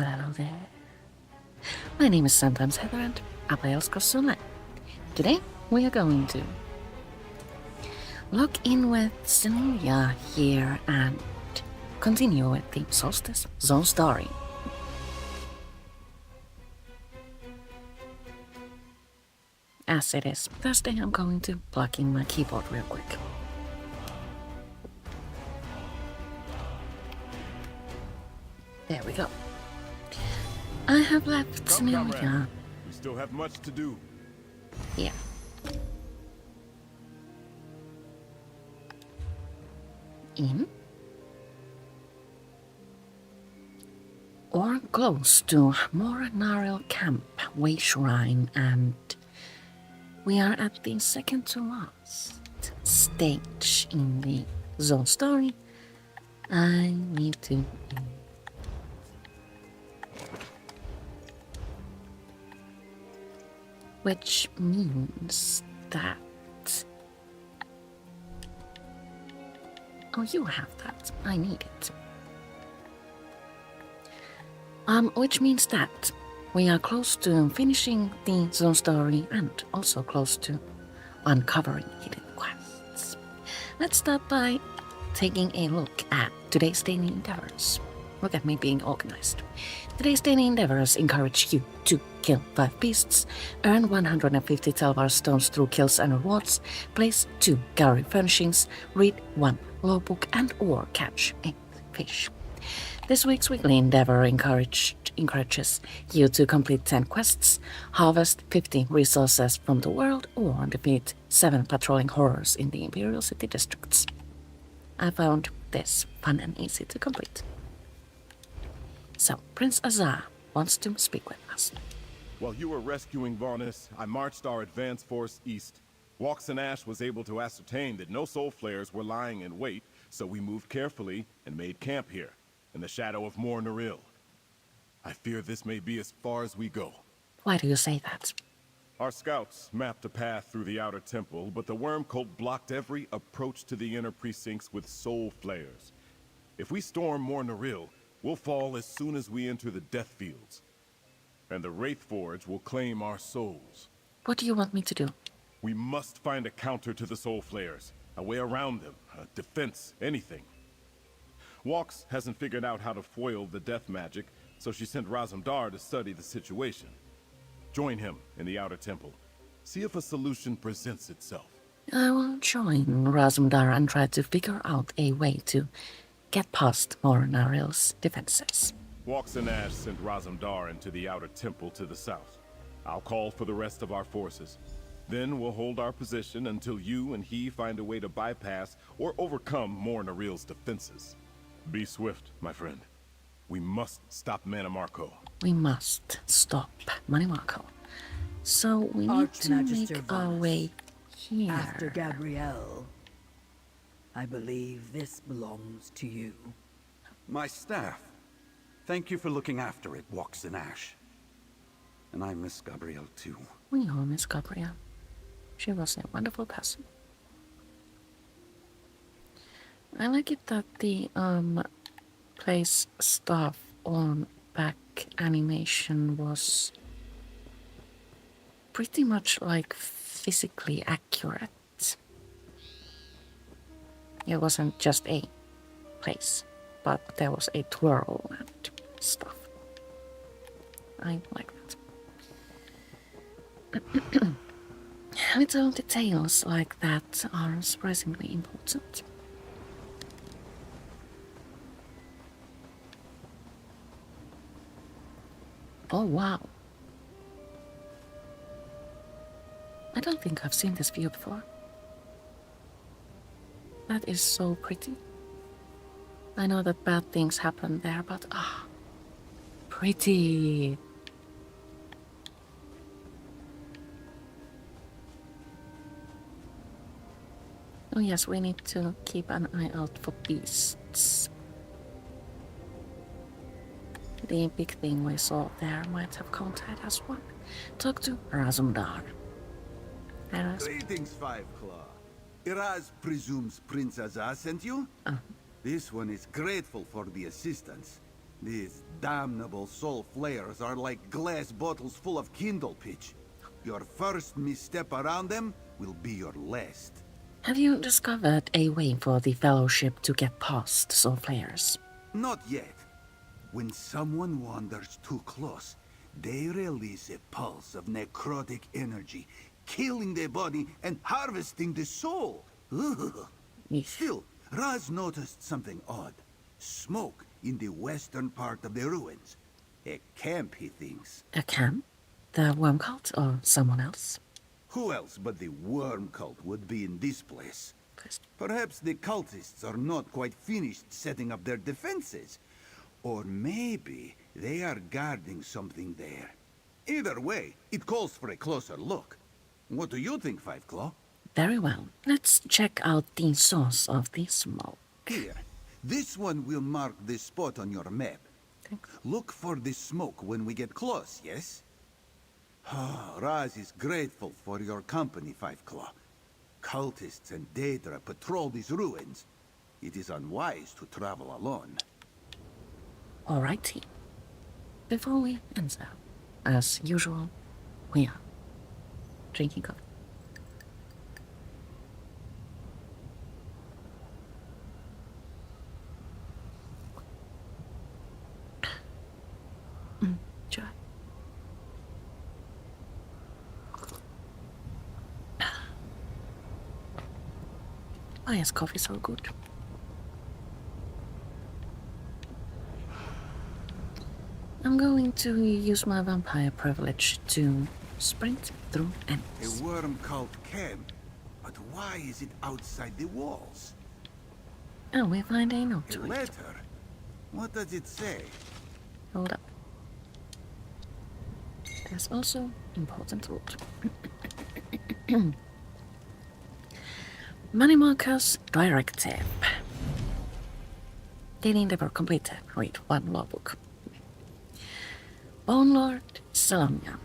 Well, hello there. My name is sometimes Heather and I play Elskar Online. Today we are going to log in with Celia here and continue with the Solstice Zone story. As it is Thursday, I'm going to plug in my keyboard real quick. There we go. I have left Celia. We still have much to do. Yeah. In or close to Mor Naril camp, way shrine, and we are at the second to last stage in the zone story. I need to which means that you have that. I need it. Which means that we are close to finishing the zone story and also close to uncovering hidden quests. Let's start by taking a look at today's daily endeavors. Look at me being organized. Today's daily endeavors encourage you to kill 5 beasts, earn 150 Telvar stones through kills and rewards, place 2 gallery furnishings, read 1 law book, and or catch 8 fish. This week's weekly endeavor encourages you to complete 10 quests, harvest 50 resources from the world, or defeat 7 patrolling horrors in the Imperial City districts. I found this fun and easy to complete. So, Prince Azar wants to speak with us. While you were rescuing Varnis, I marched our advance force east. Walks and Ash was able to ascertain that no soul flayers were lying in wait, so we moved carefully and made camp here, in the shadow of Mor Naril. I fear this may be as far as we go. Why do you say that? Our scouts mapped a path through the outer temple, but the worm cult blocked every approach to the inner precincts with soul flayers. If we storm Mor Naril, we'll fall as soon as we enter the death fields. And the Wraith Forge will claim our souls. What do you want me to do? We must find a counter to the soul flayers. A way around them, a defense, anything. Walks hasn't figured out how to foil the death magic, so she sent Razumdar to study the situation. Join him in the outer temple. See if a solution presents itself. I will join Razumdar and try to figure out a way to get past Mor Naril's defenses. Walks and Ash sent Razumdar into the outer temple to the south. I'll call for the rest of our forces. Then we'll hold our position until you and he find a way to bypass or overcome Mor Naril's defenses. Be swift, my friend. We must stop Manimarco. We must stop Manimarco. So we need to make our way here. After Gabrielle, I believe this belongs to you. My staff. Thank you for looking after it, Walks and Ash. And I miss Gabrielle too. We all miss Gabrielle. She was a wonderful person. I like it that the place stuff on back animation was pretty much like physically accurate. It wasn't just a place, but there was a twirl and stuff. I like that. Little details like that are surprisingly important. Oh wow. I don't think I've seen this view before. That is so pretty. I know that bad things happen there, but pretty. Oh yes, we need to keep an eye out for beasts. The big thing we saw there might have counted as one. Talk to Razumdar. Greetings, Five Claw. Iraz presumes Prince Azaz sent you? This one is grateful for the assistance. These damnable soul flayers are like glass bottles full of kindle pitch. Your first misstep around them will be your last. Have you discovered a way for the Fellowship to get past soul flares? Not yet. When someone wanders too close, they release a pulse of necrotic energy, killing the body and harvesting the soul. Ugh. Eesh. Still, Raz noticed something odd. Smoke in the western part of the ruins. A camp, he thinks. A camp? The worm cult or someone else? Who else but the worm cult would be in this place? First. Perhaps the cultists are not quite finished setting up their defenses. Or maybe they are guarding something there. Either way, it calls for a closer look. What do you think, Five Claw? Very well. Let's check out the source of the smoke. Here, this one will mark the spot on your map. Thanks. Look for the smoke when we get close, yes? Raz is grateful for your company, Five Claw. Cultists and Daedra patrol these ruins. It is unwise to travel alone. Alrighty. Before we enter, as usual, we are drinking coffee. Enjoy. Why is coffee so good? I'm going to use my vampire privilege to sprint through A enemies. worm cult camp? But why is it outside the walls? And we find a note A to it. letter? What does it say? Hold up. There's also important root. Money Marker's Directive. Daily endeavor completed. Read one law book. Bone Lord Salonia.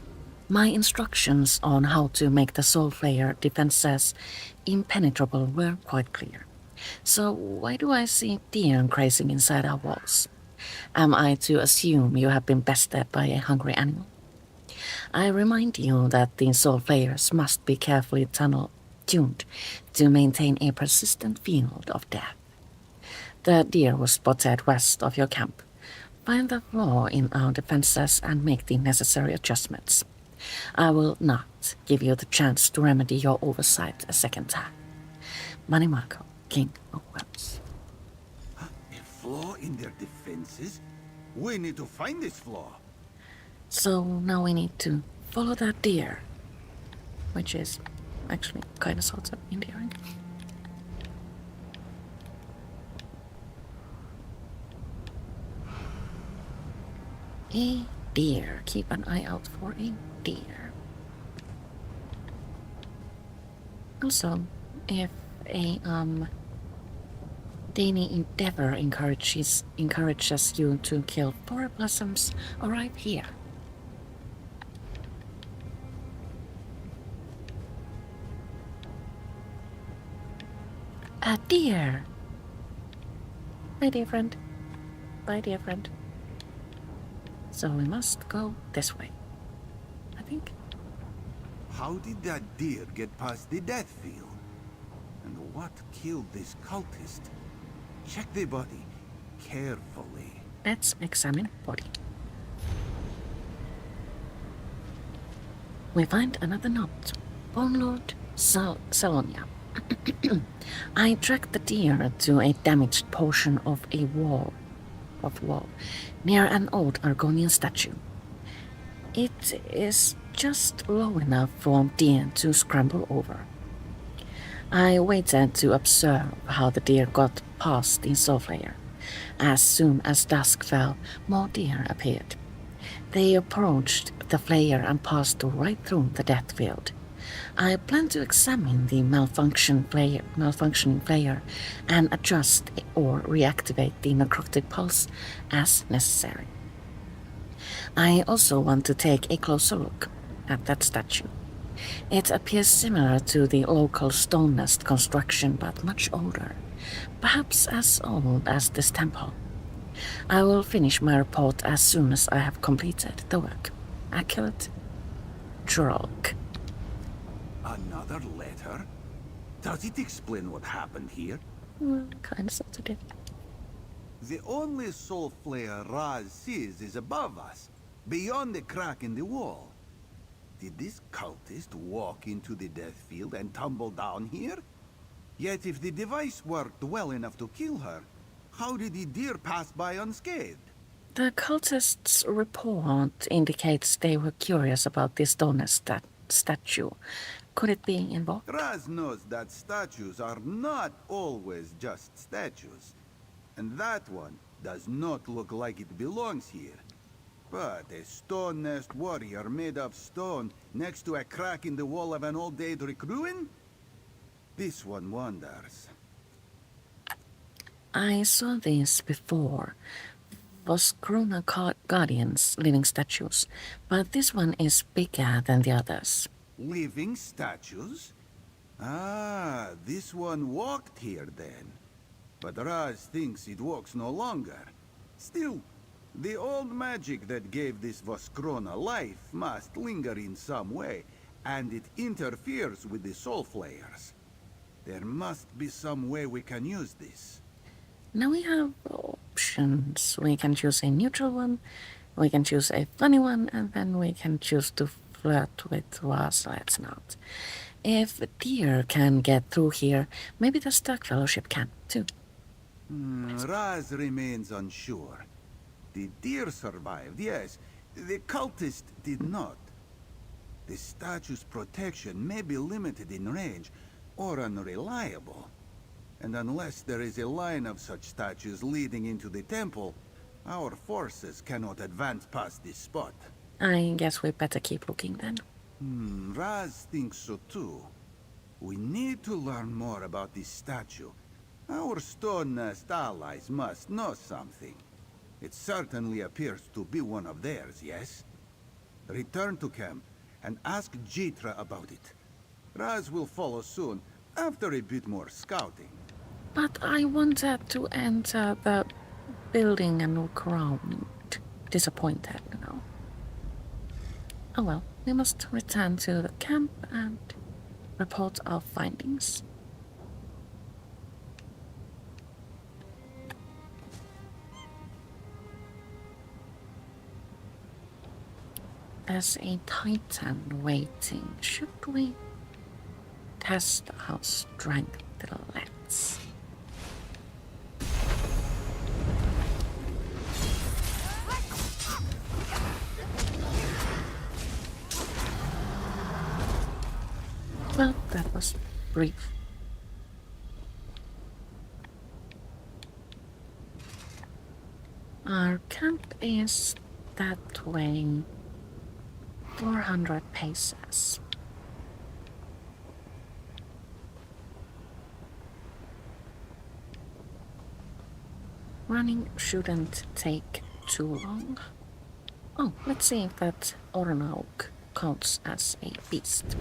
My instructions on how to make the Soul Flayer defenses impenetrable were quite clear. So why do I see deer grazing inside our walls? Am I to assume you have been bested by a hungry animal? I remind you that the Soul Flayers must be carefully tuned to maintain a persistent field of death. The deer was spotted west of your camp. Find the flaw in our defenses and make the necessary adjustments. I will not give you the chance to remedy your oversight a second time. Money Marco, King of Wells. A flaw in their defenses? We need to find this flaw. So now we need to follow that deer, which is actually kind of sort of endearing. A deer. Keep an eye out for a deer. Also, if a daily endeavor encourages you to kill forest blossoms, arrive here. A deer. Hi, dear friend. Bye, dear friend. So we must go this way, I think. How did that deer get past the death field? And what killed this cultist? Check the body carefully. Let's examine body. We find another note. Bone Lord Salonia. I tracked the deer to a damaged portion of a wall near an old Argonian statue. It is just low enough for deer to scramble over. I waited to observe how the deer got past the Soul Flayer. As soon as dusk fell, more deer appeared. They approached the Flayer and passed right through the death field. I plan to examine the malfunctioning Flayer and adjust or reactivate the necrotic pulse as necessary. I also want to take a closer look at that statue. It appears similar to the local stone nest construction, but much older, perhaps as old as this temple. I will finish my report as soon as I have completed the work. Accurate Drog. Another letter? Does it explain what happened here? Well, kind of sort of did. The only soul flare Raz sees is above us, beyond the crack in the wall. Did this cultist walk into the death field and tumble down here? Yet if the device worked well enough to kill her, how did the deer pass by unscathed? The cultist's report indicates they were curious about this donor statue. Could it be invoked? Raz knows that statues are not always just statues. And that one does not look like it belongs here. But a stone nest warrior made of stone next to a crack in the wall of an old Daedric ruin? This one wonders. I saw this before. Voskrona Guardians, living statues, but this one is bigger than the others. Living statues? Ah, this one walked here then. But Raz thinks it walks no longer. Still, the old magic that gave this Voskrona life must linger in some way, and it interferes with the soul flayers. There must be some way we can use this. Now we have options. We can choose a neutral one, we can choose a funny one, and then we can choose to flirt with Raz. Let's not. If deer can get through here, maybe the Stark Fellowship can too. Raz remains unsure. The deer survived, yes. The cultist did not. The statue's protection may be limited in range, or unreliable. And unless there is a line of such statues leading into the temple, our forces cannot advance past this spot. I guess we better keep looking then. Raz thinks so too. We need to learn more about this statue. Our Stone Nest allies must know something. It certainly appears to be one of theirs, yes? Return to camp and ask Jitra about it. Raz will follow soon, after a bit more scouting. But I wanted to enter the building and look around. Disappointed, you know. Oh well, we must return to the camp and report our findings. There's a Titan waiting. Should we test our strength? Let's. Well, that was brief. Our camp is that way. 400 paces. Running shouldn't take too long. Oh, let's see if that Ornauk counts as a beast.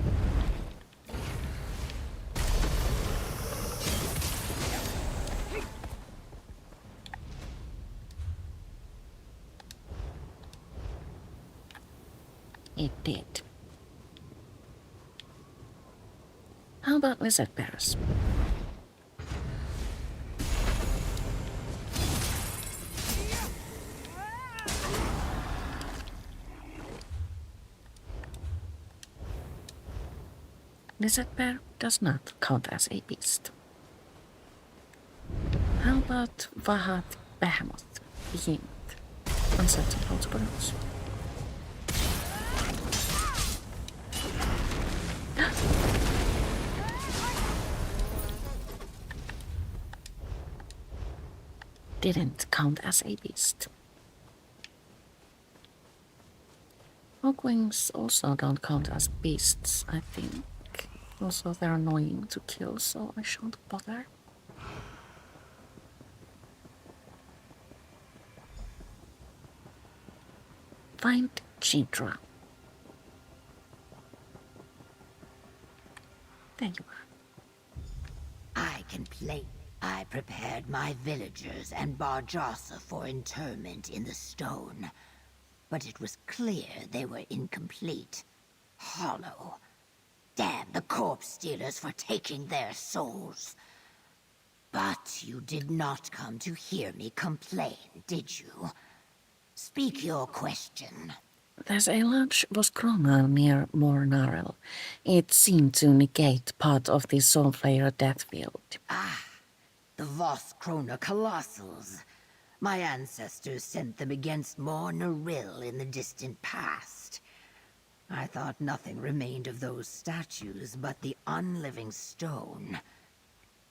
It did. How about lizard bears? Lizard bear does not count as a beast. How about Vahat Behemoth? Behemoth. Uncertain how to pronounce. Didn't count as a beast. Hawkwings also don't count as beasts, I think. Also, they're annoying to kill, so I shan't bother. Find Jitra. There you are. I can play I prepared my villagers and Barjossa for interment in the stone, but it was clear they were incomplete, hollow. Damn the corpse stealers for taking their souls. But you did not come to hear me complain, did you? Speak your question. There's a large Voskrona near Mor Naril. It seemed to negate part of the Soulflayer death field. The Voskrona Colossals. My ancestors sent them against Mor Naril in the distant past. I thought nothing remained of those statues but the unliving stone.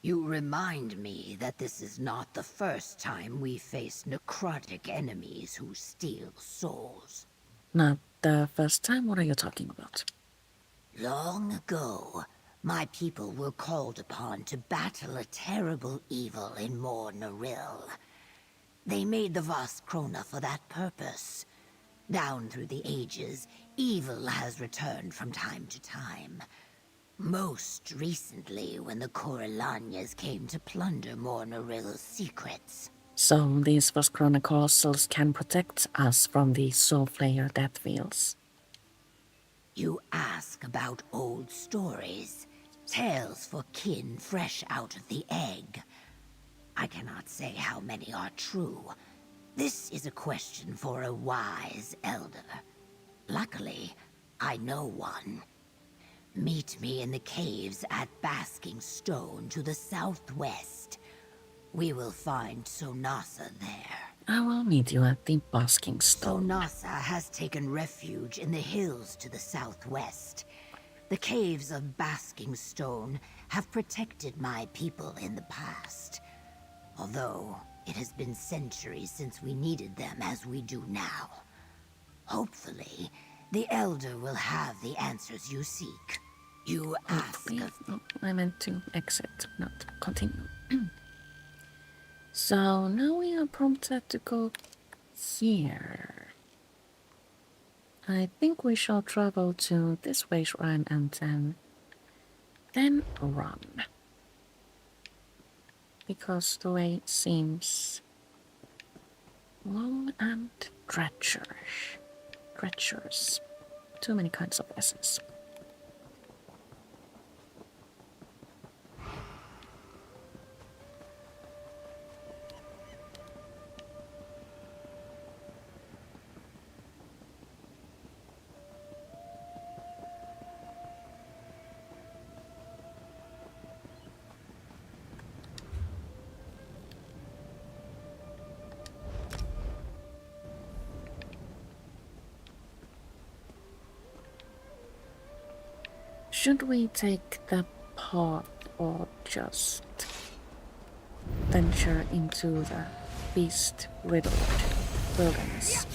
You remind me that this is not the first time we face necrotic enemies who steal souls. Not the first time? What are you talking about? Long ago, my people were called upon to battle a terrible evil in Mor Naril. They made the Voskrona for that purpose. Down through the ages, evil has returned from time to time. Most recently, when the Corellanias came to plunder Mor Naril's secrets. So these Voskrona Colossals can protect us from the Soulflayer death fields. You ask about old stories, tales for kin fresh out of the egg. I cannot say how many are true. This is a question for a wise elder. Luckily, I know one. Meet me in the caves at Basking Stone to the southwest. We will find Sonasa there. I will meet you at the Basking Stone. Sonasa has taken refuge in the hills to the southwest. The caves of Basking Stone have protected my people in the past. Although it has been centuries since we needed them as we do now. Hopefully, the Elder will have the answers you seek. You ask of... Oh, I meant to exit, not continue. So now we are prompted to go here. I think we shall travel to this way shrine and then run. Because the way seems long and treacherous. Treacherous. Too many kinds of S's. Should we take the path or just venture into the beast-riddled wilderness?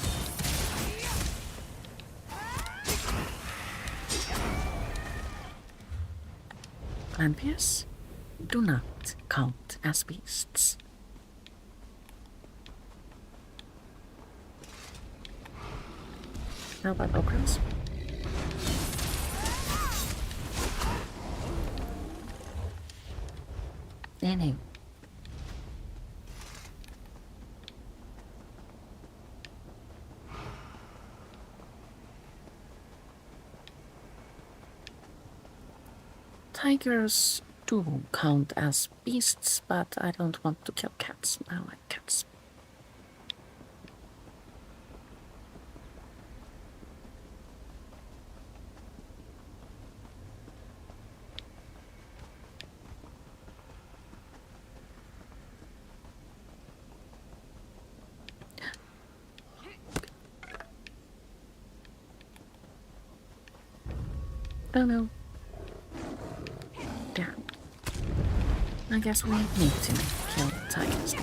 Clanpiers do not count as beasts. How about ogres? Anyway. Tigers do count as beasts, but I don't want to kill cats. I like cats. Oh no. Damn. I guess we need to kill tigers.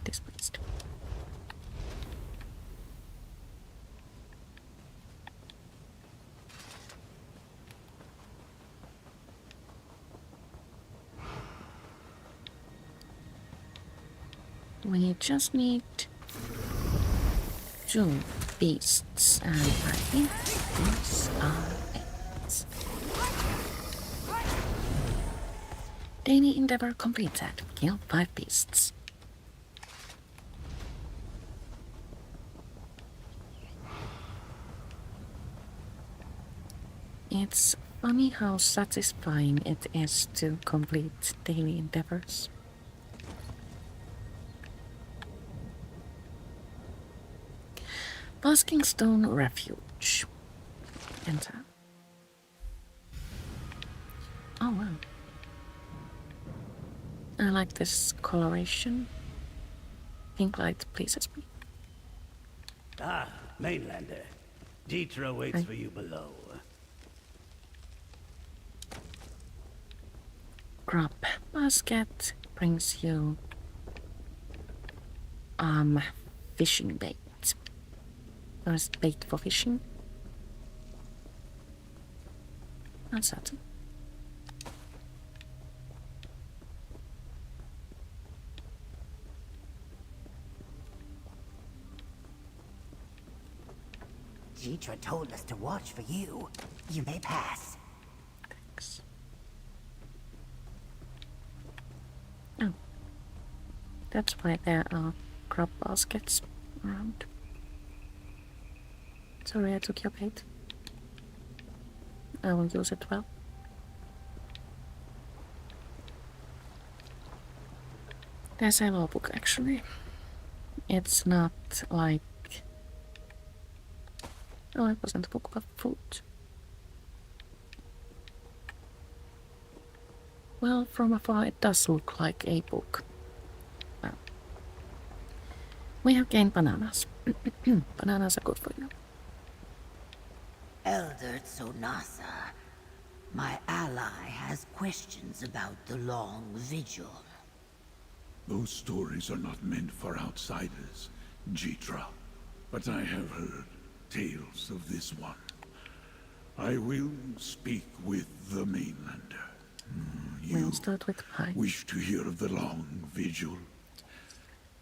Displeased. We just need 2 beasts, and I think these are it. Daily endeavor completed. Kill 5 beasts. It's funny how satisfying it is to complete daily endeavors. Basking Stone Refuge. Enter. Oh wow. I like this coloration. Pink light pleases me. Ah, Mainlander. Dietra waits for you below. Grub basket brings you fishing bait. There's bait for fishing. Not certain. Dietra told us to watch for you. You may pass. Thanks. Oh. That's why there are grub baskets around. Sorry, I took your bait. I will use it well. There's a law book actually. It's not like... Oh, it wasn't a book about food. Well, from afar it does look like a book. Well, we have gained bananas. Bananas are good for you. Elder Tsonasa, my ally has questions about the long vigil. Those stories are not meant for outsiders, Jitra. But I have heard tales of this one. I will speak with the mainlander. We'll start with pie. Wish to hear of the long vigil?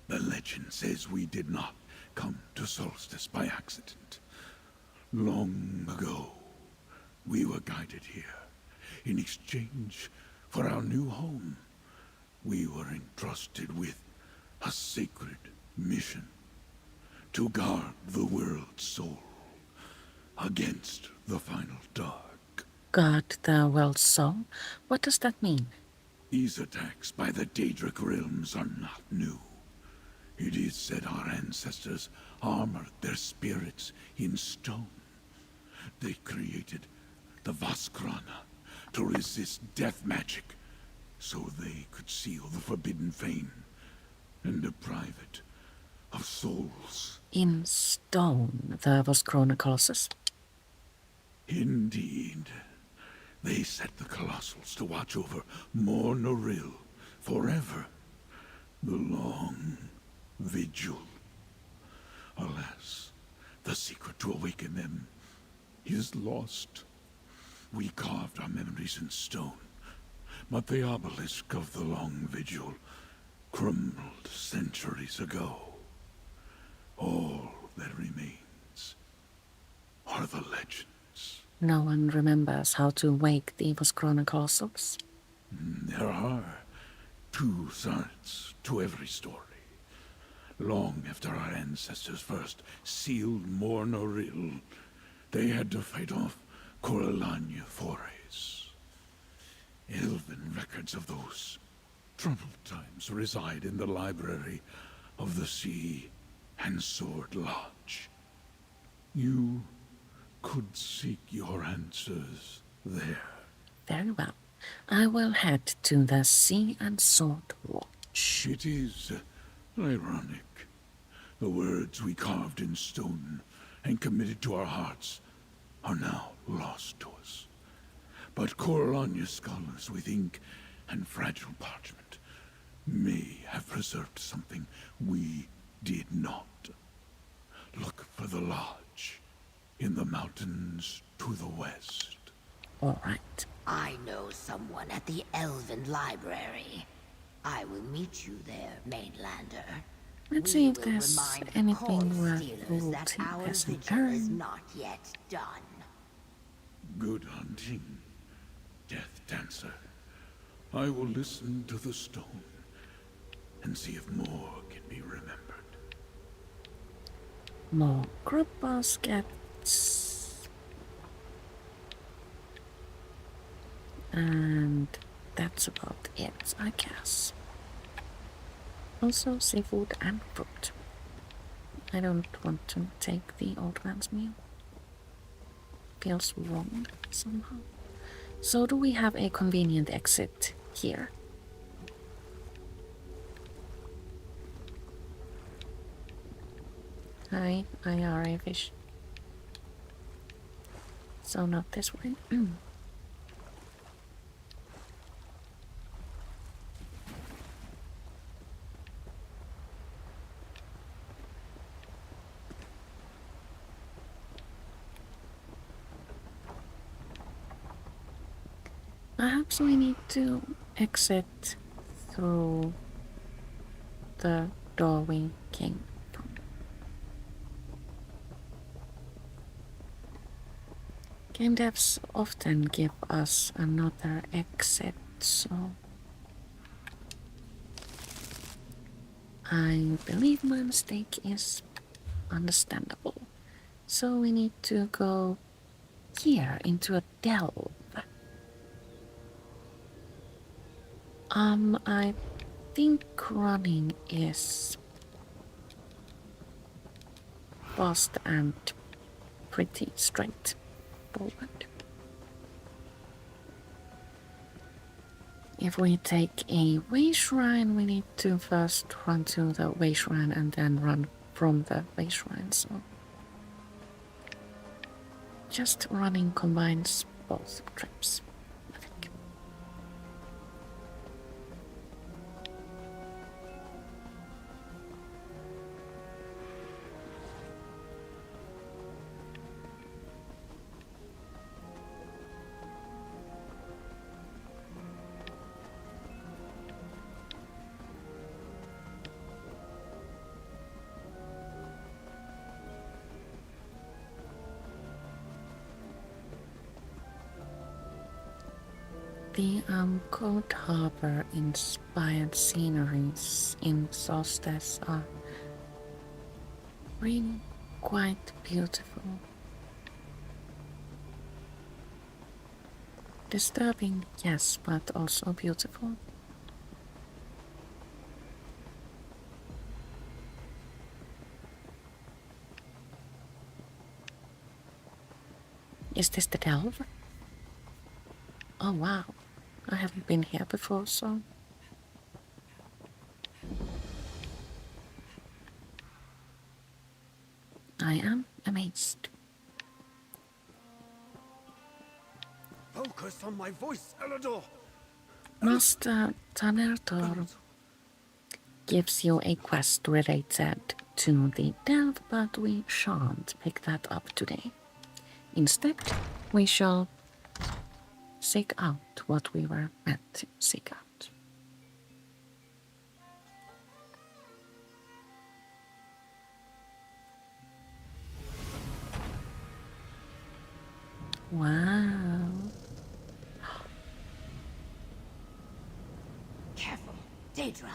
The legend says we did not come to Solstice by accident. Long ago, we were guided here. In exchange for our new home, we were entrusted with a sacred mission. To guard the world's soul against the final dark. Guard the world's soul? What does that mean? These attacks by the Daedric realms are not new. It is said our ancestors armored their spirits in stone. They created the Vaskrana to resist death magic, so they could seal the forbidden fane and deprive it of souls. In stone, the Vaskrona Colossus. Indeed. They set the Colossals to watch over Mor Naril forever. The long vigil. Alas, the secret to awaken them is lost. We carved our memories in stone, but the obelisk of the long vigil crumbled centuries ago. All that remains are the legends. No one remembers how to wake the Vaskrona Colossals. There are two sides to every story. Long after our ancestors first sealed Mor Naril, they had to fight off Corellania forays. Elven records of those troubled times reside in the library of the Sea and Sword Lodge. You could seek your answers there. Very well. I will head to the Sea and Sword Lodge. It is ironic. The words we carved in stone and committed to our hearts are now lost to us. But Corellania scholars with ink and fragile parchment may have preserved something we did not. Look for the lodge in the mountains to the west. All right. I know someone at the Elven Library. I will meet you there, Mainlander. Let's We see if will there's remind anything Corn worth Stealers that looting our as an vigil is urn. not yet done. Good hunting, Death Dancer. I will listen to the stone and see if more can be remembered. More group baskets. And that's about it, I guess. Also seafood and fruit. I don't want to take the old man's meal. Feels wrong somehow. So do we have a convenient exit here? Hi, IRA fish. So not this way. Perhaps we need to exit through the door we came from. Game devs often give us another exit, so I believe my mistake is understandable. So we need to go here into a delve. I think running is fast and pretty straightforward. If we take a way shrine, we need to first run to the way shrine and then run from the way shrine, so just running combines both trips, I think. The Cold Harbor inspired sceneries in Solstice are really quite beautiful. Disturbing, yes, but also beautiful. Is this the delve? Oh wow, I haven't been here before, so... I am amazed. Focus on my voice, Elador! Master Tanertor gives you a quest related to the delve, but we shan't pick that up today. Instead, we shall seek out what we were meant to seek out. Wow. Careful, Daedra.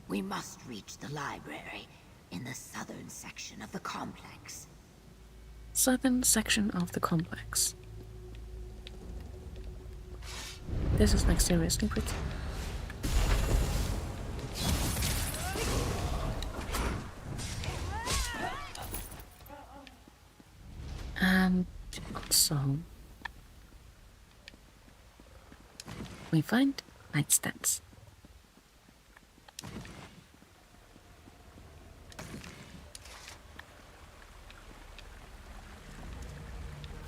We must reach the library in the southern section of the complex. Southern section of the complex. This is like seriously pretty. And also, we find nightstands.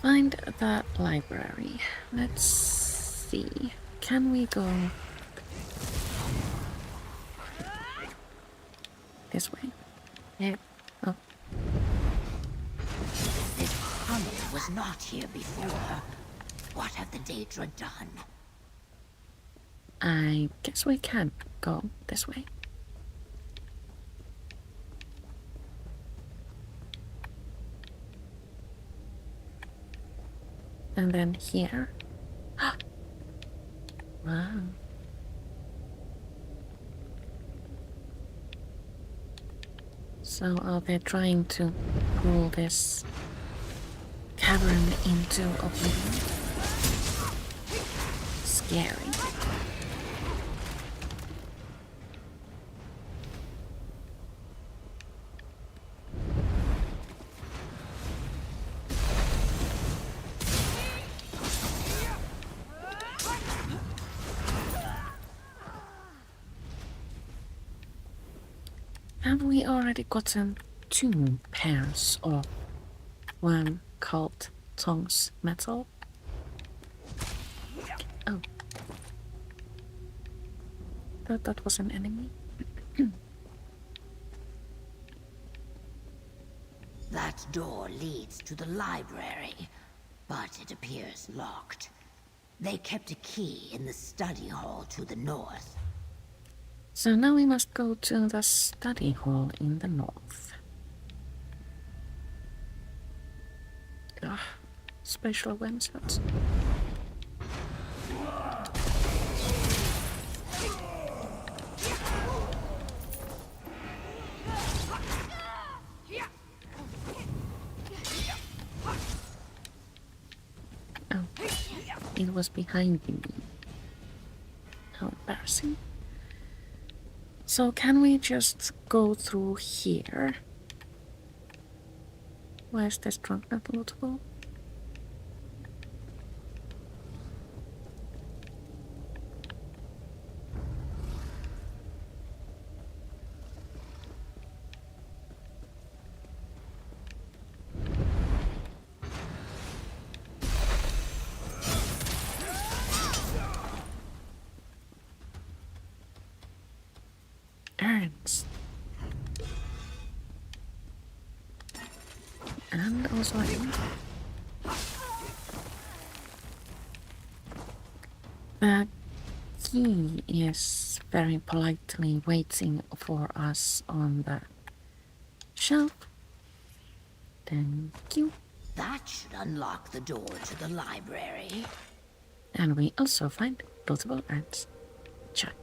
Find the library. Let's see. Can we go this way? Yeah. Oh. This tunnel was not here before. What have the Daedra done? I guess we can go this way. And then here. Wow. So are they trying to pull this cavern into oblivion? Scary. Have we already gotten 2 pairs of one called Tongue's metal? Oh. Thought that was an enemy. That door leads to the library, but it appears locked. They kept a key in the study hall to the north. So now we must go to the study hall in the north. Ugh, spatial awareness. Oh, it was behind me. How embarrassing. So can we just go through here? Why is this trunk not lootable? Urns. And also the key is very politely waiting for us on the shelf. Thank you. That should unlock the door to the library. And we also find lootable urns. Check.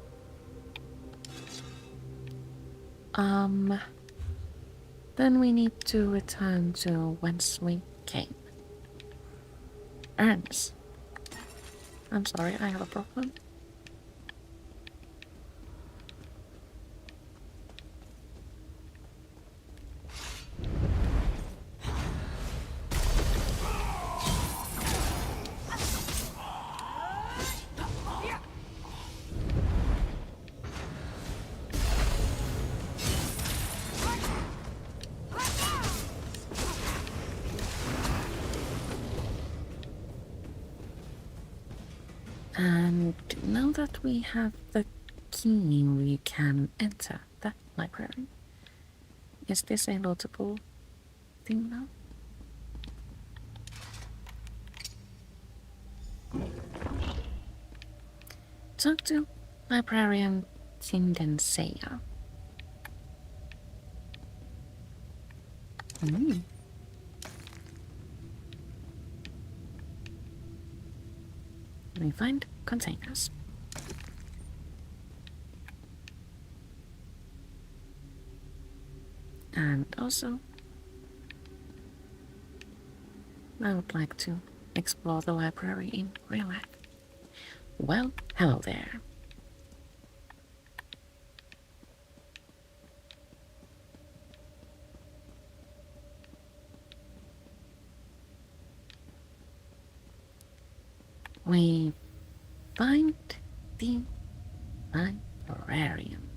Then we need to return to whence we came. Urns. I'm sorry, I have a problem. And now that we have the key, we can enter the library. Is this a lootable thing now? Talk to librarian Tindensea. We find containers. And also, I would like to explore the library in real life. Well, hello there. We find the librarian.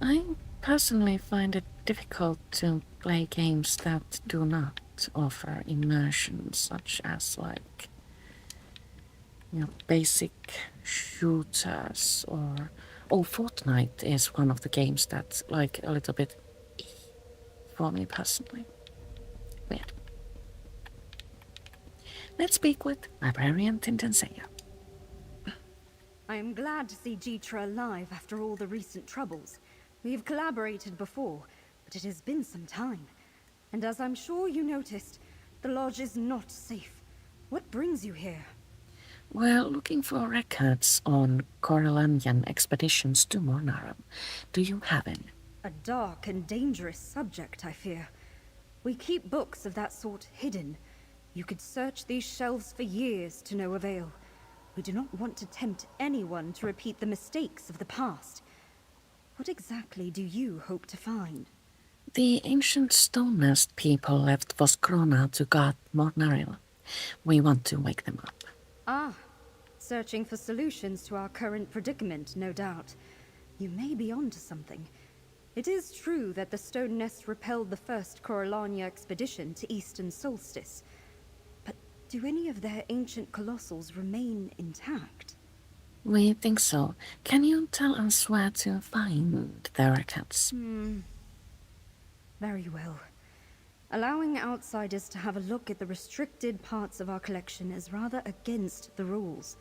I personally find it difficult to play games that do not offer immersion, such as like, you know, basic shooters or Fortnite is one of the games that's like a little bit for me personally. Weird. Let's speak with Librarian Tindensea. I am glad to see Jitra alive after all the recent troubles. We have collaborated before, but it has been some time. And as I'm sure you noticed, the lodge is not safe. What brings you here? We're looking for records on Corellanian expeditions to Mor Naril. Do you have any? A dark and dangerous subject, I fear. We keep books of that sort hidden. You could search these shelves for years to no avail. We do not want to tempt anyone to repeat the mistakes of the past. What exactly do you hope to find? The ancient stone nest people left Voskrona to guard Mor Naril. We want to wake them up. Ah, searching for solutions to our current predicament, no doubt. You may be onto something. It is true that the stone nest repelled the first Corellania expedition to Eastern Solstice. But do any of their ancient colossals remain intact? We think so. Can you tell us where to find the records? Very well. Allowing outsiders to have a look at the restricted parts of our collection is rather against the rules.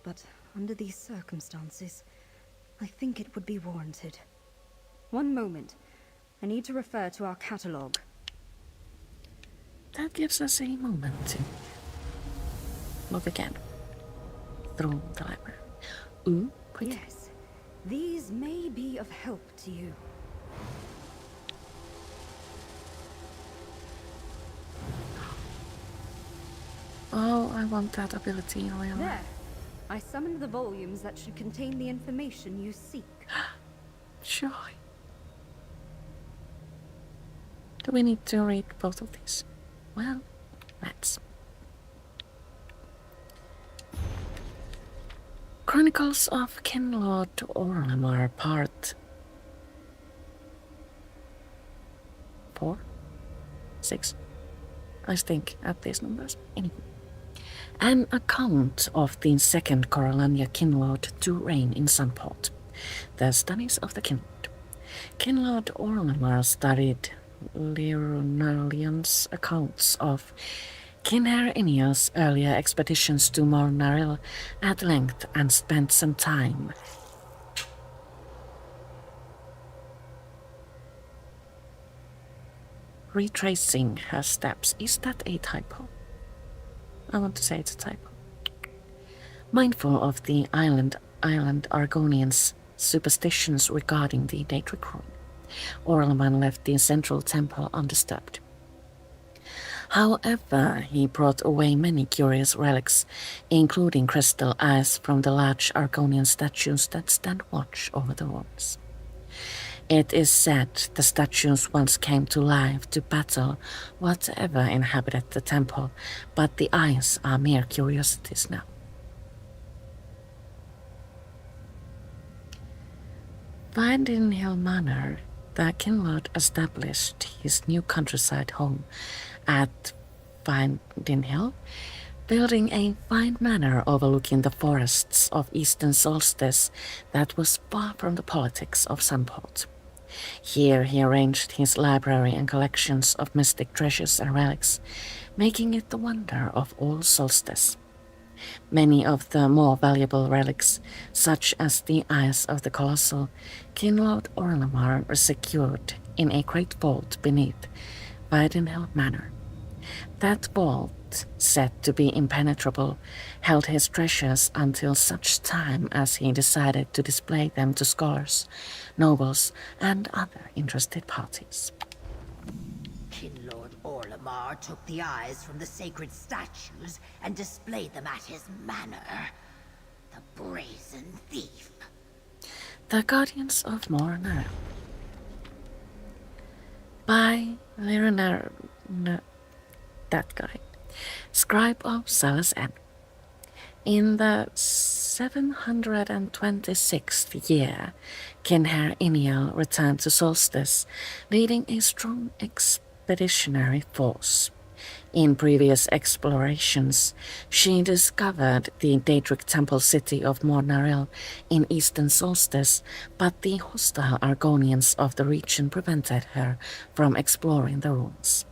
But under these circumstances, I think it would be warranted. One moment. I need to refer to our catalogue. That gives us a moment to look again through the library. Ooh, pretty. Yes, these may be of help to you. Oh, I want that ability, really. There. I summoned the volumes that should contain the information you seek. Sure. Do we need to read both of these? Well, let's. Chronicles of Kinlord Orlamar, Part 4? 6? I think at these numbers. Anyway. An account of the second Corellania Kinlord to reign in Sunport. The studies of the Kinlord. Kinlord Orlamar studied Lirunalian's accounts of Kinher Ineos' earlier expeditions to Mor Naril at length and spent some time retracing her steps. Is that a typo? I want to say it's a typo. Mindful of the island Argonians' superstitions regarding the Daedric ruin, Orlaman left the central temple undisturbed. However, he brought away many curious relics, including crystal eyes from the large Argonian statues that stand watch over the ruins. It is said the statues once came to life to battle whatever inhabited the temple, but the eyes are mere curiosities now. Finding Hill Manor, the Kinlord established his new countryside home at Finding Hill, building a fine manor overlooking the forests of Eastern Solstice that was far from the politics of Sunport. Here he arranged his library and collections of mystic treasures and relics, making it the wonder of all Solstice. Many of the more valuable relics, such as the eyes of the colossal, Kinlord Orlamar secured in a great vault beneath Weidenhill Manor. That vault, said to be impenetrable, held his treasures until such time as he decided to display them to scholars, nobles, and other interested parties. Kinlord Orlamar took the eyes from the sacred statues and displayed them at his manor. The brazen thief. The Guardians of Mor Naril. By Lirenar... that guy. Scribe of Salazar. In the 726th year, Kinher Inial returned to Solstice, leading a strong expeditionary force. In previous explorations, she discovered the Daedric temple city of Mor Naril in Eastern Solstice, but the hostile Argonians of the region prevented her from exploring the ruins.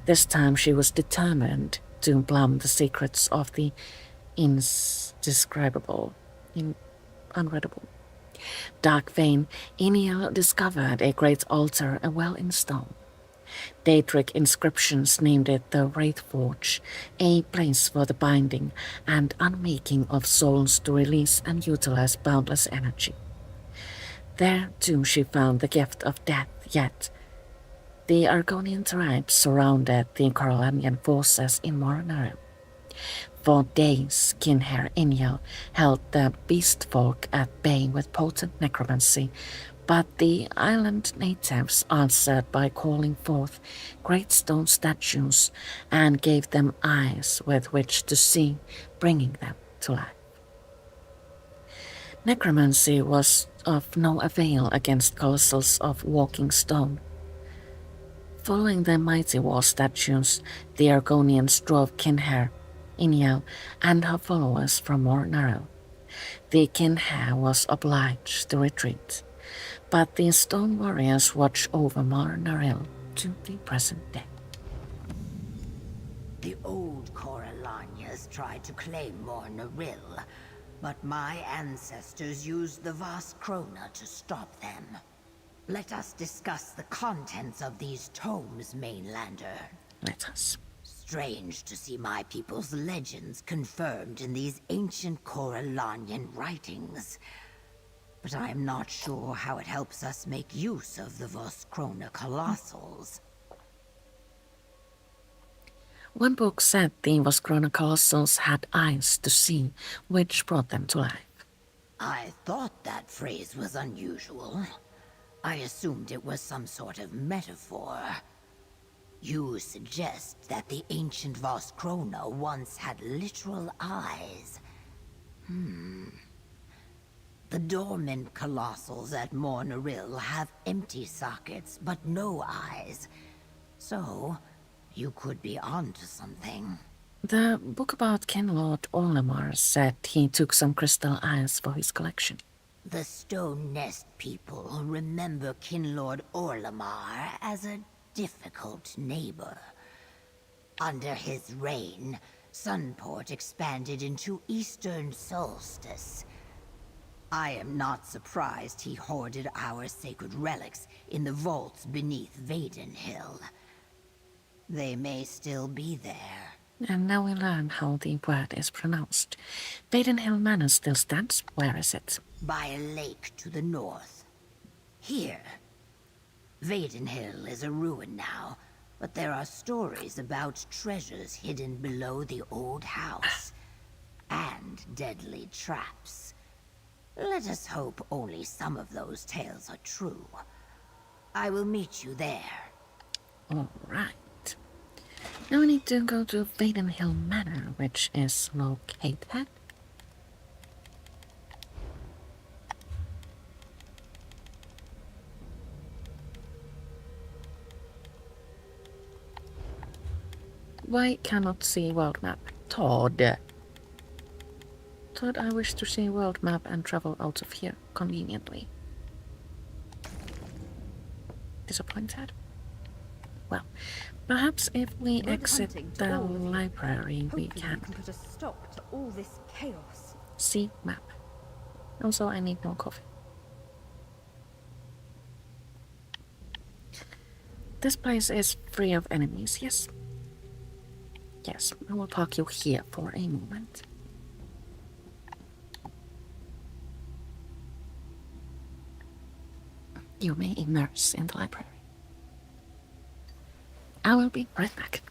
This time she was determined to plumb the secrets of the indescribable, unreadable. Dark vein, Iniel discovered a great altar, a well in stone. Daedric inscriptions named it the Wraith Forge, a place for the binding and unmaking of souls to release and utilize boundless energy. There, too, she found the gift of death, yet the Argonian tribes surrounded the Corellanian forces in Mor Naril. For days, Kinhair Inyal held the beast folk at bay with potent necromancy, but the island natives answered by calling forth great stone statues and gave them eyes with which to see, bringing them to life. Necromancy was of no avail against colossals of walking stone. Following the mighty wall statues, the Argonians drove Kinhair, Inyal, and her followers from Mor Naril. The Kinhair was obliged to retreat, but the stone warriors watch over Mor Naril to the present day. The old Corellanians tried to claim Mor Naril, but my ancestors used the vast Krona to stop them. Let us discuss the contents of these tomes, Mainlander. Let us. Strange to see my people's legends confirmed in these ancient Corellanian writings. But I am not sure how it helps us make use of the Voskrona Colossals. One book said the Voskrona Colossals had eyes to see, which brought them to life. I thought that phrase was unusual. I assumed it was some sort of metaphor. You suggest that the ancient Voskrona once had literal eyes. The dormant colossals at Mor Naril have empty sockets, but no eyes. So, you could be onto something. The book about Kinlord Orlemar said he took some crystal eyes for his collection. The Stone Nest people remember Kinlord Orlemar as a difficult neighbor. Under his reign, Sunport expanded into Eastern Solstice. I am not surprised he hoarded our sacred relics in the vaults beneath Vaidenhill. They may still be there. And now we learn how the word is pronounced. Vaidenhill Manor still stands. Where is it? By a lake to the north. Here. Vaidenhill is a ruin now, but there are stories about treasures hidden below the old house. And deadly traps. Let us hope only some of those tales are true. I will meet you there. All right. Now we need to go to Vaidenhill Manor, which is located. Why cannot see world map? Todd. Todd, I wish to see world map and travel out of here conveniently. Disappointed? Well, perhaps if we exit the library, we can put a stop to all this chaos. see map. Also, I need more coffee. This place is free of enemies, yes? Yes, I will park you here for a moment. You may immerse in the library. I will be right back.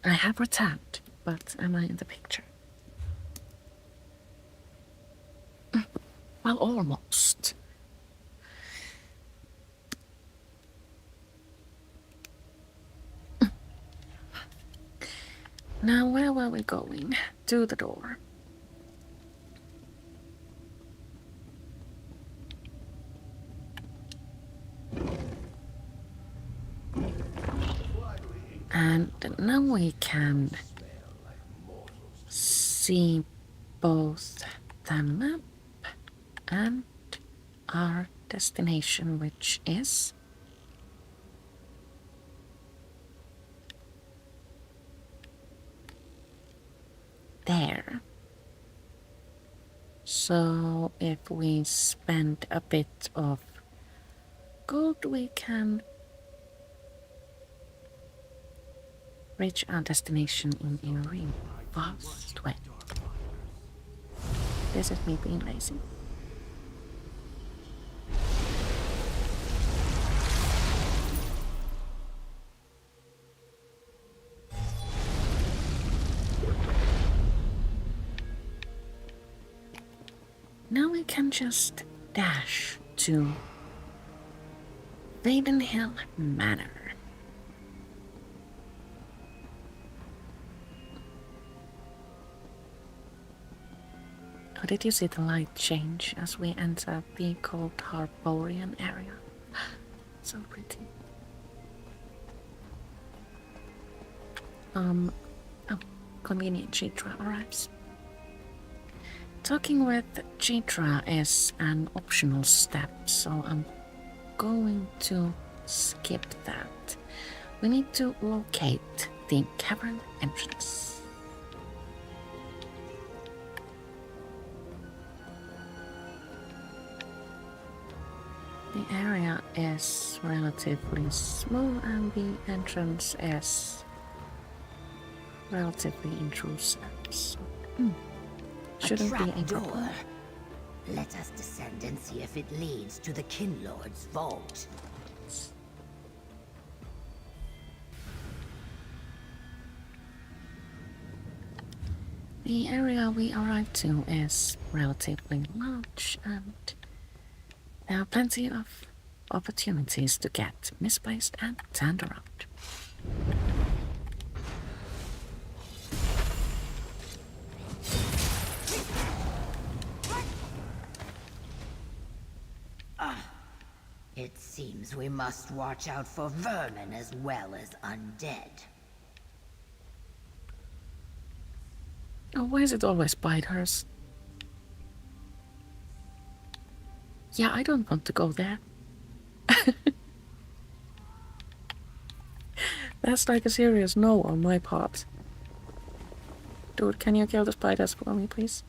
I have returned, but am I in the picture? Well, almost. Now where were we going? To the door. And now we can see both the map and our destination, which is there. So if we spend a bit of gold, we can reach our destination in a really fast way. This is me being lazy. Now we can just dash to Vaidenhill Manor. Oh, did you see the light change as we enter the cold Harborian area? So pretty. Oh, convenient Chitra arrives. Talking with Chitra is an optional step, so I'm going to skip that. We need to locate the cavern entrance. The area is relatively small and the entrance is relatively intrusive. So, shouldn't be a problem. Let us descend and see if it leads to the Kinlord's vault. The area we arrived to is relatively large and there are plenty of opportunities to get misplaced and turned around. It seems we must watch out for vermin as well as undead. Oh, why is it always spiders? Yeah, I don't want to go there. That's like a serious no on my part. Dude, can you kill the spiders for me, please?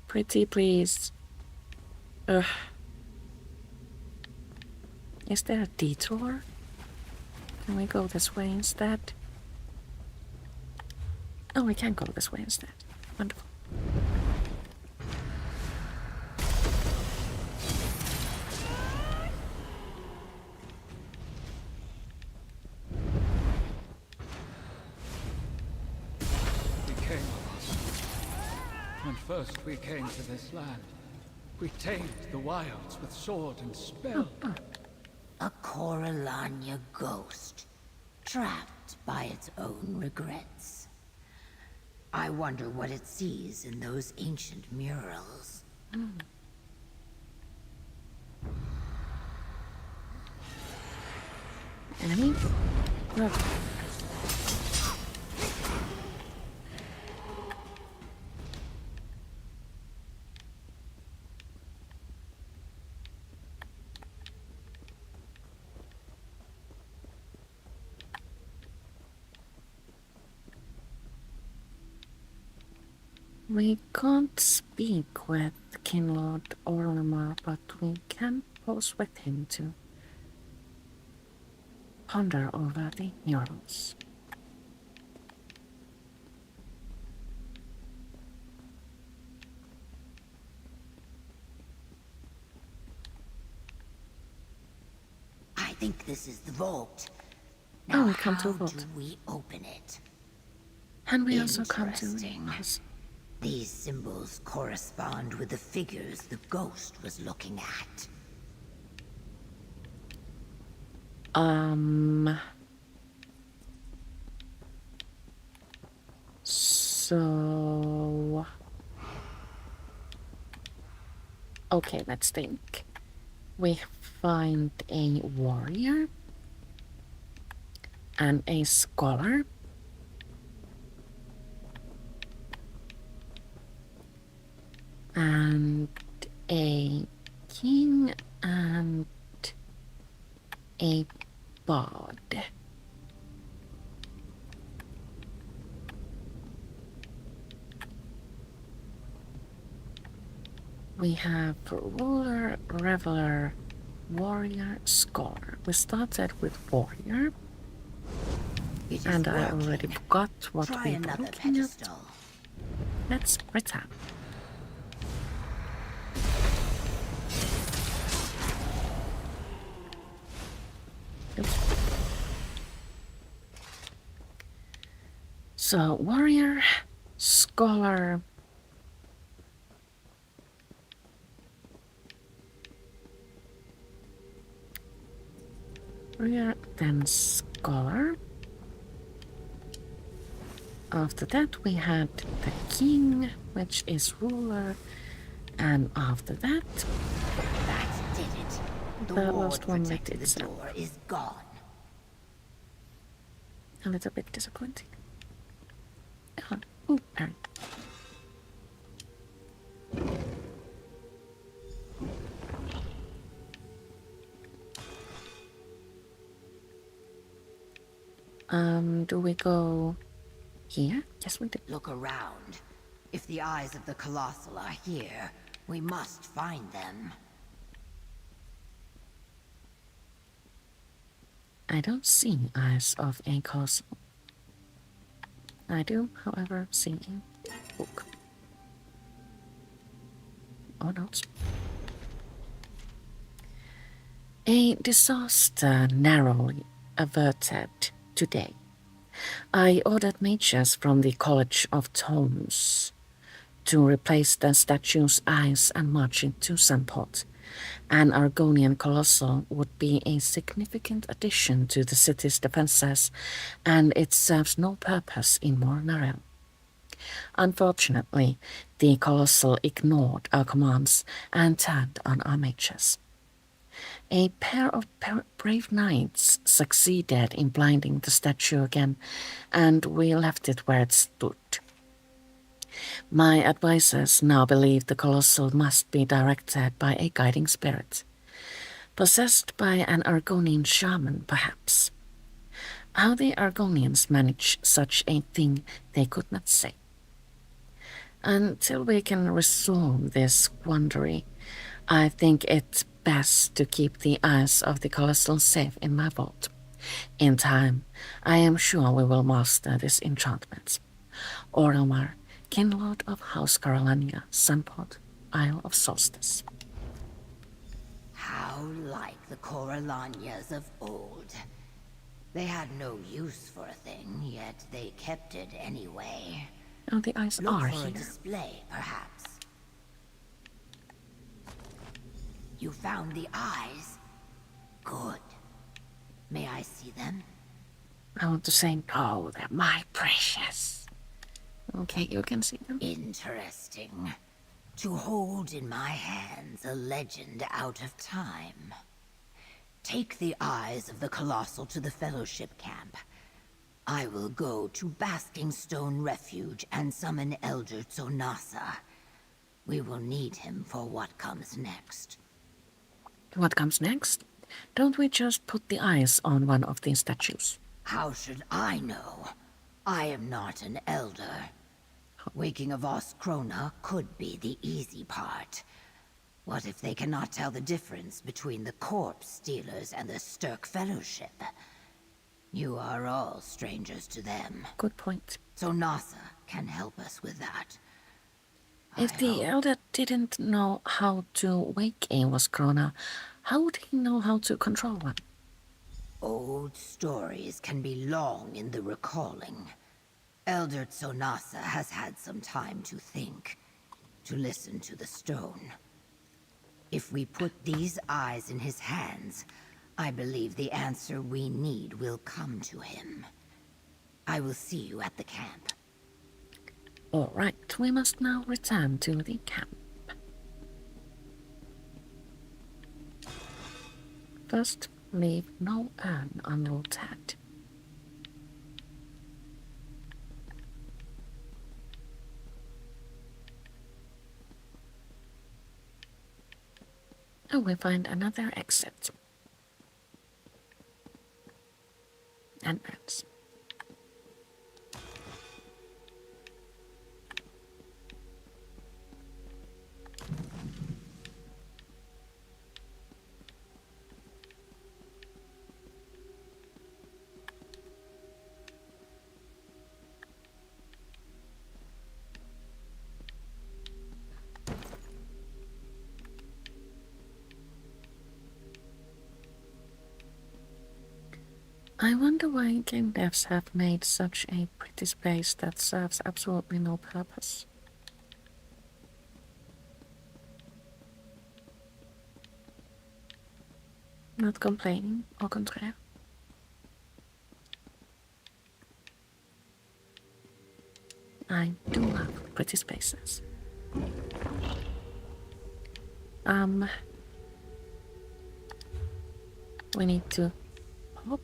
Pretty please. Ugh. Is there a detour? Can we go this way instead? Oh, we can go this way instead. Wonderful. When first we came to this land, we tamed the wilds with sword and spell. A Coralania ghost, trapped by its own regrets. I wonder what it sees in those ancient murals. Enemy? Look. We can't speak with Kinlord Ormar, but we can pause with him to ponder over the murals. I think this is the vault. Oh, Now, we come to a how vault. do we open it? And we also come to Interesting. rings. These symbols correspond with the figures the ghost was looking at. So... Okay, let's think. We find a warrior and a scholar. And a king and a bard. We have ruler, reveler, warrior, scholar. We started with warrior. And I already forgot what we were looking at. Let's return. Oops. So, warrior, scholar, warrior, then scholar. After that we had the king, which is ruler, and after that... That did it. The last one we did the door is gone. A little bit disappointing. Oh, ooh, Aaron. Do we go here? Yes, we do. Look around. If the eyes of the Colossal are here, we must find them. I don't see eyes of a colossal. I do, however, see a book. Or notes. A disaster narrowly averted today. I ordered mages from the College of Tomes to replace the statue's eyes and march into Sunport. An Argonian colossal would be a significant addition to the city's defenses, and it serves no purpose in Mor Naril. Unfortunately, the colossal ignored our commands and turned on our mages. A pair of brave knights succeeded in blinding the statue again, and we left it where it stood. My advisors now believe the colossal must be directed by a guiding spirit, possessed by an Argonian shaman, perhaps. How the Argonians manage such a thing, they could not say. Until we can resolve this quandary, I think it's best to keep the eyes of the colossal safe in my vault. In time, I am sure we will master this enchantment. Oromar, Kinlord of House Carolania, Sunport, Isle of Solstice. How like the Coralanias of old. They had no use for a thing, yet they kept it anyway. Oh, the eyes Look are for here. A display, perhaps. You found the eyes? Good. May I see them? I want to say no, they're my precious. Okay, you can see them. Interesting. To hold in my hands a legend out of time. Take the eyes of the Colossal to the Fellowship camp. I will go to Basking Stone Refuge and summon Elder Tsonasa. We will need him for what comes next. What comes next? Don't we just put the eyes on one of these statues? How should I know? I am not an elder. Waking a Voss Krona could be the easy part. What if they cannot tell the difference between the Corpse Stealers and the Sturk Fellowship? You are all strangers to them. Good point. So Nasa can help us with that. If the elder didn't know how to wake a Voss Krona, how would he know how to control one? Old stories can be long in the recalling. Elder Tsonasa has had some time to think, to listen to the stone. If we put these eyes in his hands, I believe the answer we need will come to him. I will see you at the camp. Alright, we must now return to the camp. First, leave no urn unaltered. Oh, we find another exit. Entrance. I wonder why game devs have made such a pretty space that serves absolutely no purpose. Not complaining, au contraire. I do love pretty spaces. We need to hop.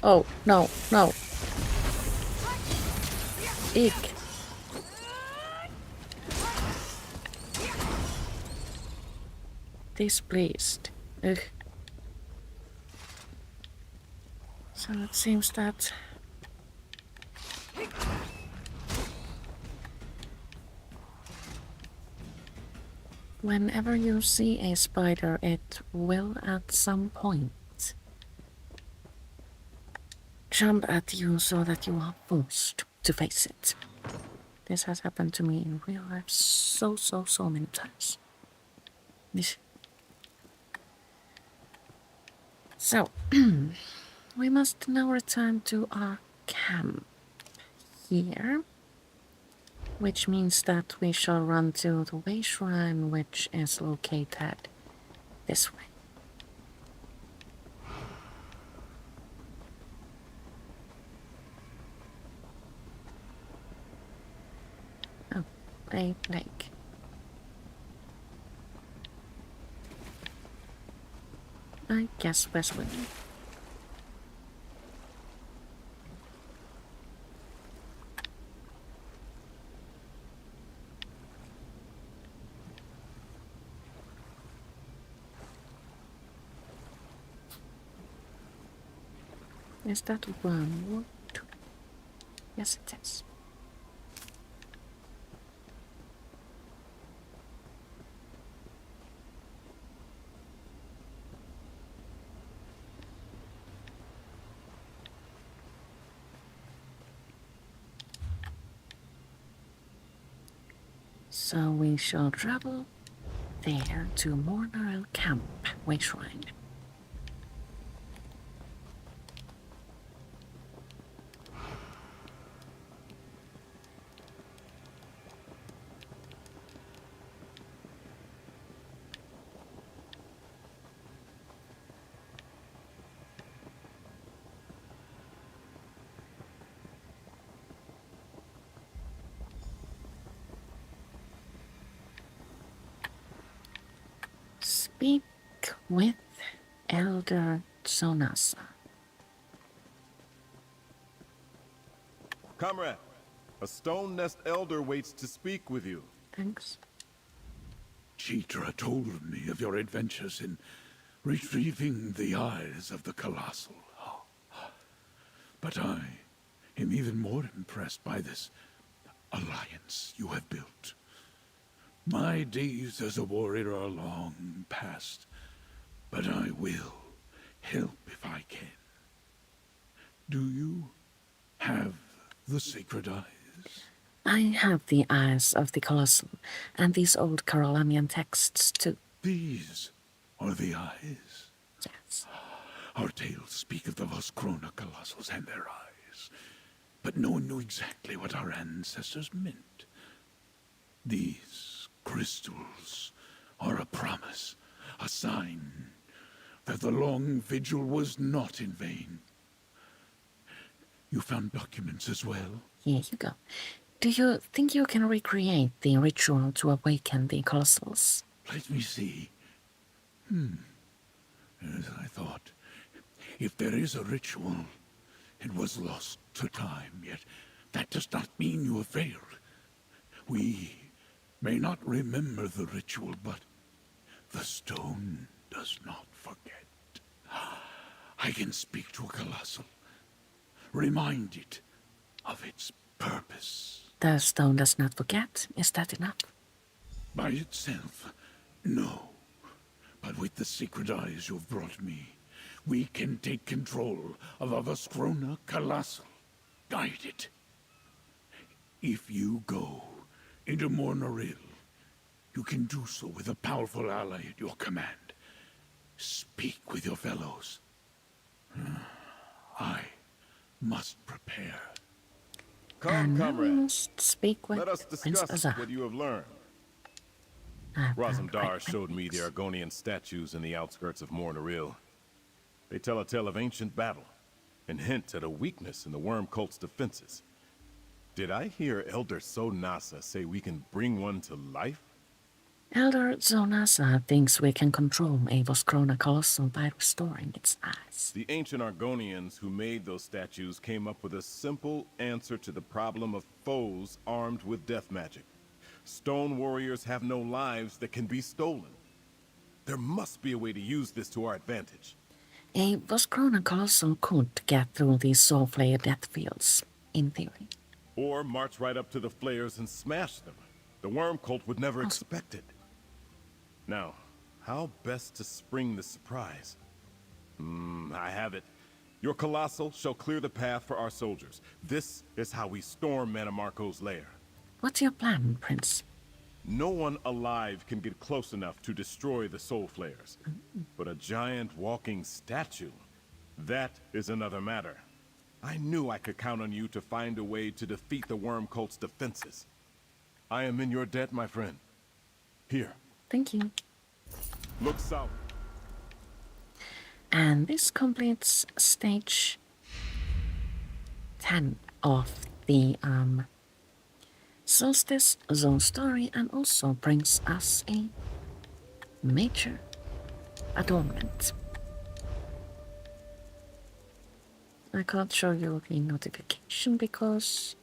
Oh, no. Eek. Displeased. Ugh. So it seems that whenever you see a spider, it will at some point jump at you so that you are forced to face it. This has happened to me in real life so many times. So, we must now return to our camp here, which means that we shall run to the way shrine, which is located this way. Oh, a lake. I guess we're swimming. Is that wormwood? Yes, it is. So we shall travel there to Mor Naril camp, way shrine. Speak with Elder Zonasa. Comrade, a stone nest elder waits to speak with you. Thanks. Chitra told me of your adventures in retrieving the eyes of the Colossal. But I am even more impressed by this alliance you have built. My days as a warrior are long past, but I will help if I can. Do you have the sacred eyes? I have the eyes of the Colossal and these old Carolinian texts too. These are the eyes? Yes. Our tales speak of the Voskrona Colossals and their eyes, but no one knew exactly what our ancestors meant. These crystals are a promise, a sign that the long vigil was not in vain. You found documents as well? Here you go. Do you think you can recreate the ritual to awaken the colossals? Let me see. As I thought, if there is a ritual, it was lost to time, yet that does not mean you have failed. We may not remember the ritual, but the stone does not forget. I can speak to a colossal, remind it of its purpose. The stone does not forget. Is that enough? By itself, no. But with the secret eyes you've brought me, we can take control of our Vaskrona Colossal. Guide it. If you go into Mor Naril, you can do so with a powerful ally at your command. Speak with your fellows. I must prepare. Come, And now we comrade. must speak with Let us Prince discuss Azar. what you have learned. Razumdar showed me the Argonian statues in the outskirts of Mor Naril. They tell a tale of ancient battle, and hint at a weakness in the worm cult's defenses. Did I hear Elder Sonasa say we can bring one to life? Elder Zonasa thinks we can control a Vaskrona Colossal by restoring its eyes. The ancient Argonians who made those statues came up with a simple answer to the problem of foes armed with death magic. Stone warriors have no lives that can be stolen. There must be a way to use this to our advantage. A Vaskrona Colossal could get through these Soul Flayer death fields, in theory. Or march right up to the flayers and smash them. The worm cult would never expect it. Now, how best to spring the surprise? I have it. Your Colossal shall clear the path for our soldiers. This is how we storm Manamarco's lair. What's your plan, Prince? No one alive can get close enough to destroy the Soul Flayers. But a giant walking statue, that is another matter. I knew I could count on you to find a way to defeat the worm cult's defenses. I am in your debt, my friend. Here, Thank you. look south. And this completes stage 10 of the Solstice zone story, and also brings us a major adornment. I can't show you the notification because,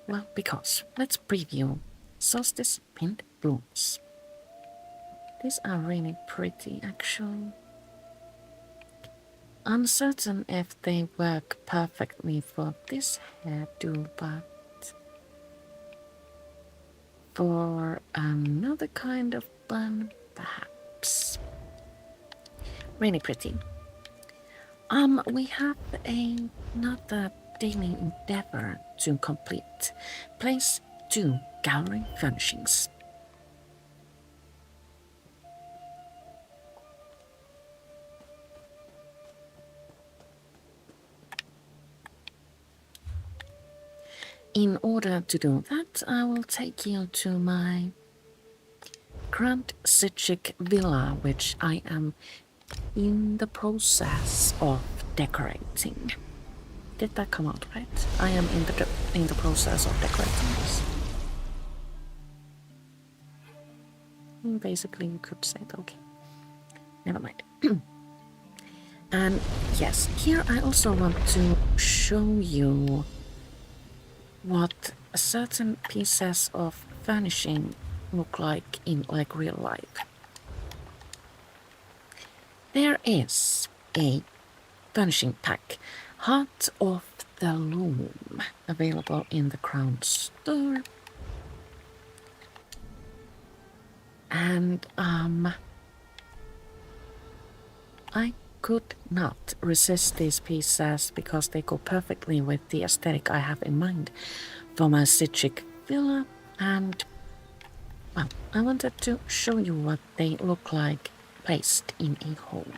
let's preview Solstice pinned blooms. These are really pretty, actually. Uncertain if they work perfectly for this hairdo, but for another kind of bun, perhaps. Really pretty. We have another daily endeavor to complete. Place 2 gallery furnishings. In order to do that, I will take you to my Grand Sichik Villa, which I am in the process of decorating. Did that come out right? I am in the process of decorating this. Basically, you could say it. Okay, never mind. And yes, here I also want to show you what certain pieces of furnishing look like in real life. There is a furnishing pack, Heart of the Loom, available in the Crown store. And I could not resist these pieces because they go perfectly with the aesthetic I have in mind for my Sichik Villa, and well, I wanted to show you what they look like placed in a home.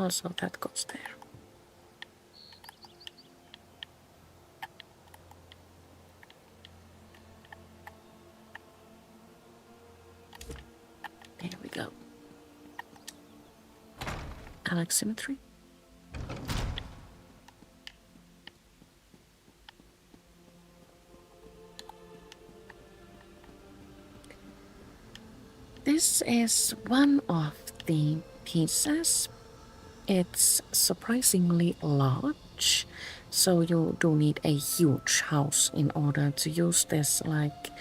also that goes there. There we go. Alex symmetry. This is one of the pieces. It's surprisingly large, so you do need a huge house in order to use this, like,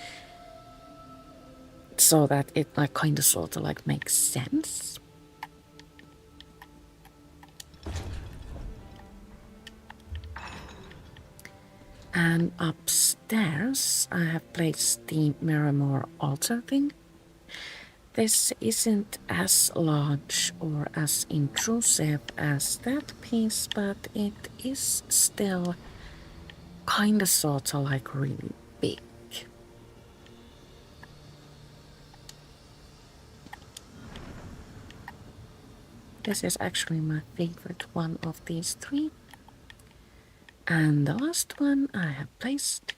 so that it like kind of sort of like makes sense. And upstairs I have placed the Miramore altar thing. This isn't as large or as intrusive as that piece, but it is still kind of sort of like really big. This is actually my favorite one of these three. And the last one I have placed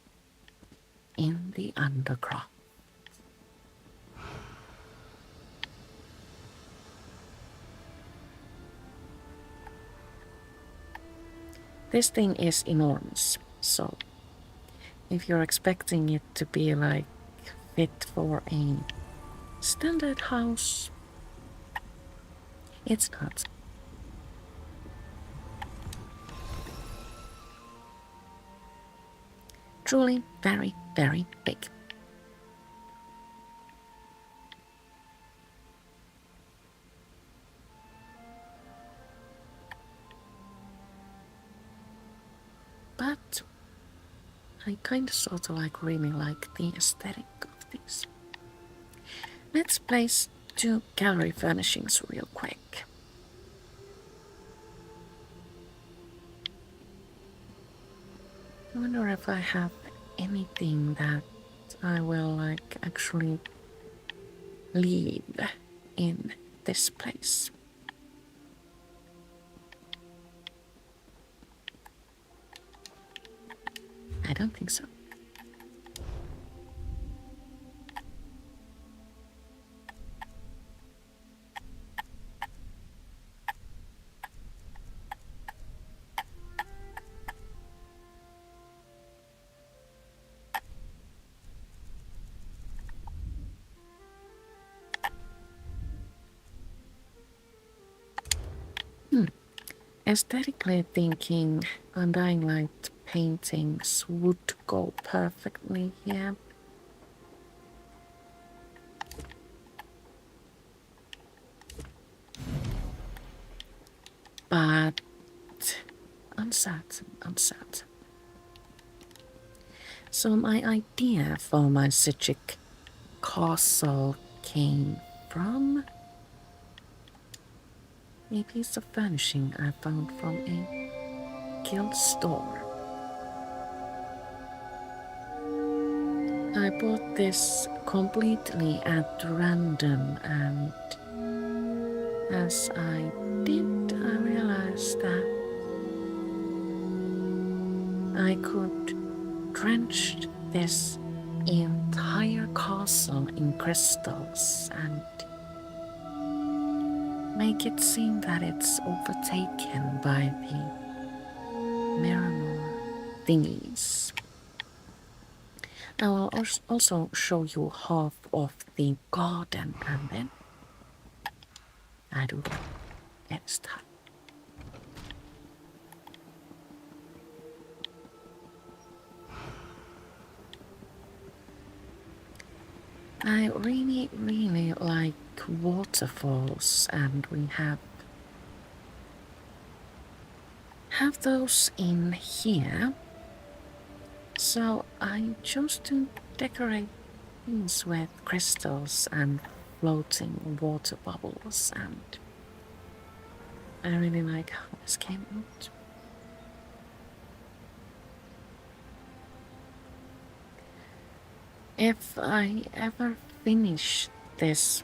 in the underground. This thing is enormous, so if you're expecting it to be like fit for a standard house, it's not. Truly very, very big. But I kind of sort of like really like the aesthetic of these. Let's place 2 gallery furnishings real quick. I wonder if I have anything that I will like actually leave in this place. I don't think so. Aesthetically thinking, Undying Light paintings would go perfectly here. But uncertain. So my idea for my Sijic castle came from a piece of furnishing I found from a guild store. I bought this completely at random, and as I did, I realized that I could drench this entire castle in crystals and make it seem that it's overtaken by the Miramore thingies. I will also show you half of the garden, and then I do that next time. I really, really like waterfalls, and we have those in here. So I chose to decorate these with crystals and floating water bubbles, and I really like how this came out. If I ever finish this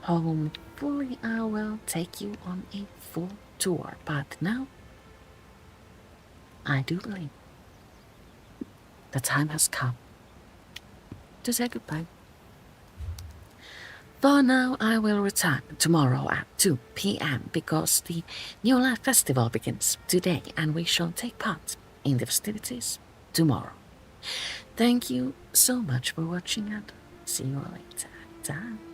home hopefully I will take you on a full tour, but now I do believe the time has come to say goodbye. For now, I will return tomorrow at 2 p.m. because the New Life Festival begins today and we shall take part in the festivities tomorrow. Thank you so much for watching and see you later. Bye.